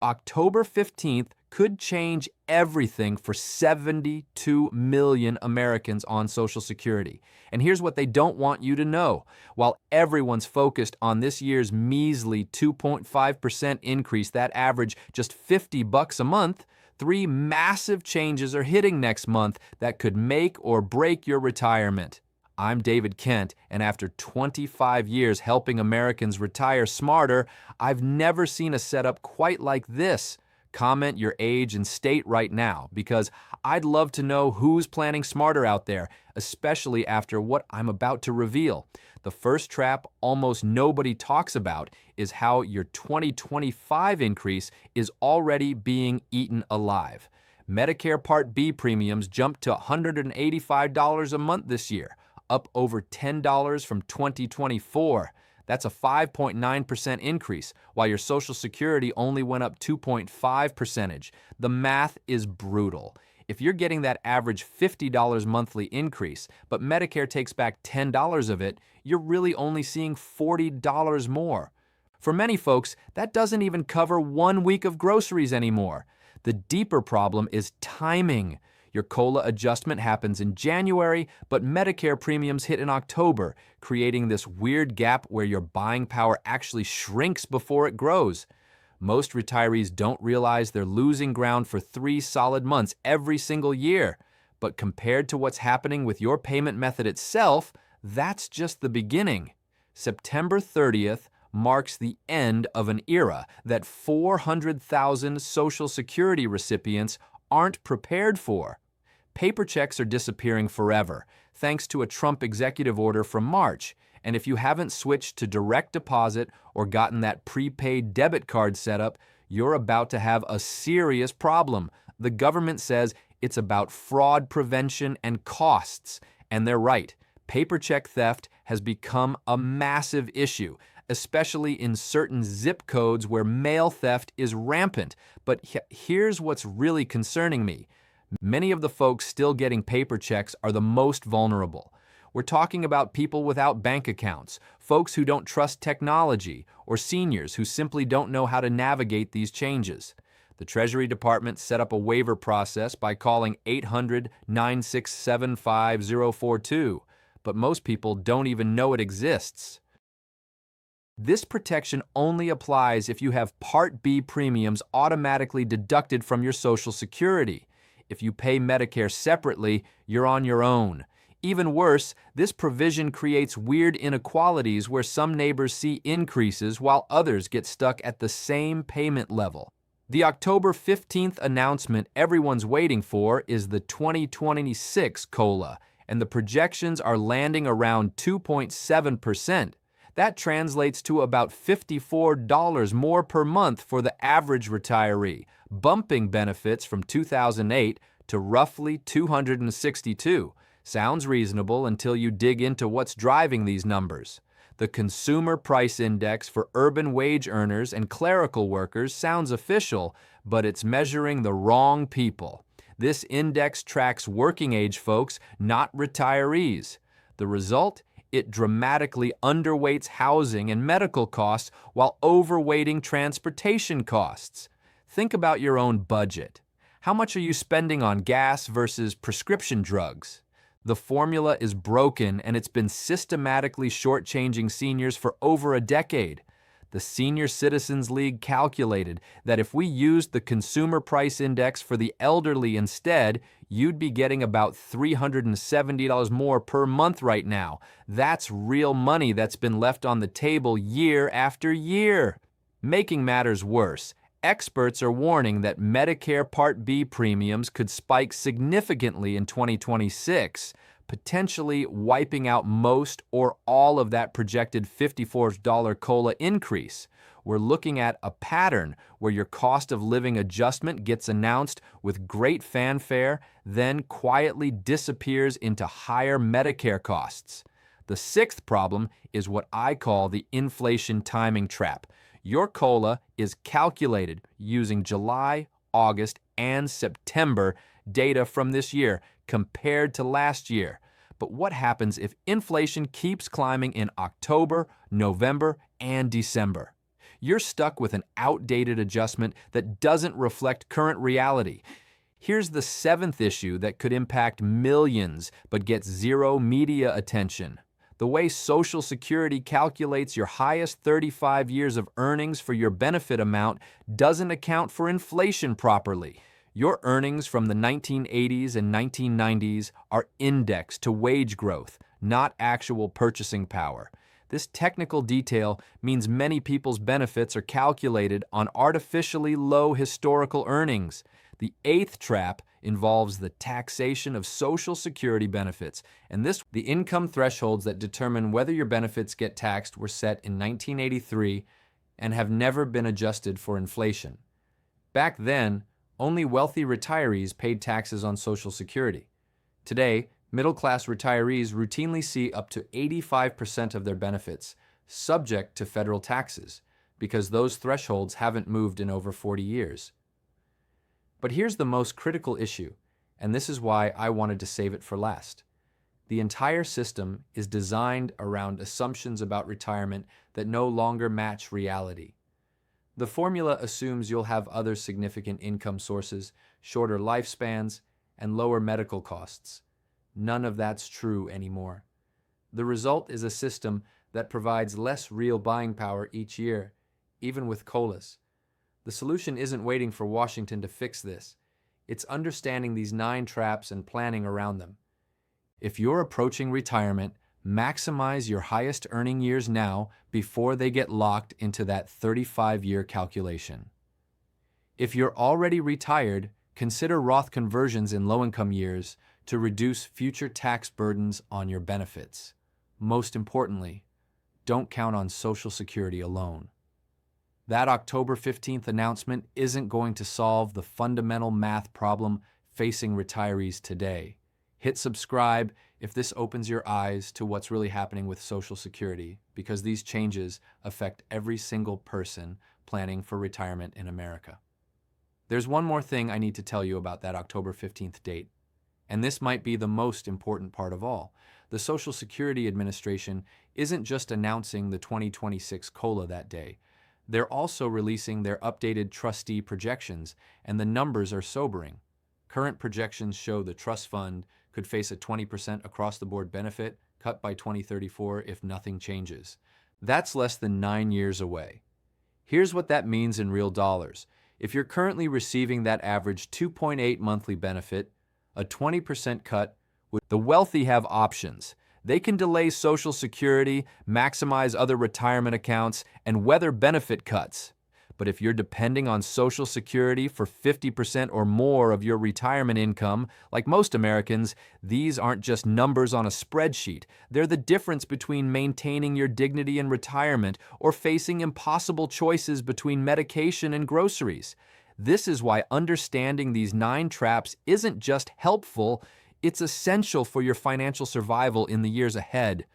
October 15th could change everything for 72 million Americans on Social Security. And here's what they don't want you to know. While everyone's focused on this year's measly 2.5% increase, that average just $50 a month, three massive changes are hitting next month that could make or break your retirement. I'm David Kent, and after 25 years helping Americans retire smarter, I've never seen a setup quite like this. Comment your age and state right now, because I'd love to know who's planning smarter out there, especially after what I'm about to reveal. The first trap almost nobody talks about is how your 2025 increase is already being eaten alive. Medicare Part B premiums jumped to $185 a month this year, up over $10 from 2024. That's a 5.9% increase, while your Social Security only went up 2.5%. The math is brutal. If you're getting that average $50 monthly increase, but Medicare takes back $10 of it, you're really only seeing $40 more. For many folks, that doesn't even cover 1 week of groceries anymore. The deeper problem is timing. Your COLA adjustment happens in January, but Medicare premiums hit in October, creating this weird gap where your buying power actually shrinks before it grows. Most retirees don't realize they're losing ground for 3 solid months every single year. But compared to what's happening with your payment method itself, that's just the beginning. September 30th marks the end of an era that 400,000 Social Security recipients aren't prepared for. Paper checks are disappearing forever, thanks to a Trump executive order from March. And if you haven't switched to direct deposit or gotten that prepaid debit card set up, you're about to have a serious problem. The government says it's about fraud prevention and costs. And they're right. Paper check theft has become a massive issue, especially in certain zip codes where mail theft is rampant. But here's what's really concerning me. Many of the folks still getting paper checks are the most vulnerable. We're talking about people without bank accounts, folks who don't trust technology, or seniors who simply don't know how to navigate these changes. The Treasury Department set up a waiver process by calling 800-967-5042, but most people don't even know it exists. This protection only applies if you have Part B premiums automatically deducted from your Social Security. If you pay Medicare separately, you're on your own. Even worse, this provision creates weird inequalities where some neighbors see increases while others get stuck at the same payment level. The October 15th announcement everyone's waiting for is the 2026 COLA, and the projections are landing around 2.7%. That translates to about $54 more per month for the average retiree, bumping benefits from 2008 to roughly $262. Sounds reasonable until you dig into what's driving these numbers. The Consumer Price Index for urban wage earners and clerical workers sounds official, but it's measuring the wrong people. This index tracks working-age folks, not retirees. The result? It dramatically underweights housing and medical costs while overweighting transportation costs. Think about your own budget. How much are you spending on gas versus prescription drugs? The formula is broken, and it's been systematically shortchanging seniors for over a decade. The Senior Citizens League calculated that if we used the Consumer Price Index for the elderly instead, you'd be getting about $370 more per month right now. That's real money that's been left on the table year after year. Making matters worse, experts are warning that Medicare Part B premiums could spike significantly in 2026, potentially wiping out most or all of that projected $54 COLA increase. We're looking at a pattern where your cost of living adjustment gets announced with great fanfare, then quietly disappears into higher Medicare costs. The sixth problem is what I call the inflation timing trap. Your COLA is calculated using July, August, and September data from this year compared to last year. But what happens if inflation keeps climbing in October, November, and December? you're stuck with an outdated adjustment that doesn't reflect current reality. Here's the seventh issue that could impact millions but gets zero media attention. The way Social Security calculates your highest 35 years of earnings for your benefit amount doesn't account for inflation properly. Your earnings from the 1980s and 1990s are indexed to wage growth, not actual purchasing power. This technical detail means many people's benefits are calculated on artificially low historical earnings. The eighth trap involves the taxation of Social Security benefits, and the income thresholds that determine whether your benefits get taxed were set in 1983 and have never been adjusted for inflation. Back then, only wealthy retirees paid taxes on Social Security. Today, middle-class retirees routinely see up to 85% of their benefits subject to federal taxes because those thresholds haven't moved in over 40 years. But here's the most critical issue, and this is why I wanted to save it for last. The entire system is designed around assumptions about retirement that no longer match reality. The formula assumes you'll have other significant income sources, shorter lifespans, and lower medical costs. None of that's true anymore. The result is a system that provides less real buying power each year, even with COLAs. The solution isn't waiting for Washington to fix this. It's understanding these 9 traps and planning around them. If you're approaching retirement, maximize your highest earning years now before they get locked into that 35-year calculation. If you're already retired, consider Roth conversions in low-income years to reduce future tax burdens on your benefits. Most importantly, don't count on Social Security alone. That October 15th announcement isn't going to solve the fundamental math problem facing retirees today. Hit subscribe if this opens your eyes to what's really happening with Social Security, because these changes affect every single person planning for retirement in America. There's one more thing I need to tell you about that October 15th date, and this might be the most important part of all. The Social Security Administration isn't just announcing the 2026 COLA that day. They're also releasing their updated trustee projections, and the numbers are sobering. Current projections show the trust fund could face a 20% across-the-board benefit cut by 2034 if nothing changes. That's less than 9 years away. Here's what that means in real dollars. If you're currently receiving that average 2.8 monthly benefit, a 20% cut the wealthy have options. They can delay Social Security, maximize other retirement accounts, and weather benefit cuts. But if you're depending on Social Security for 50% or more of your retirement income, like most Americans, these aren't just numbers on a spreadsheet. They're the difference between maintaining your dignity in retirement or facing impossible choices between medication and groceries. This is why understanding these 9 traps isn't just helpful, it's essential for your financial survival in the years ahead.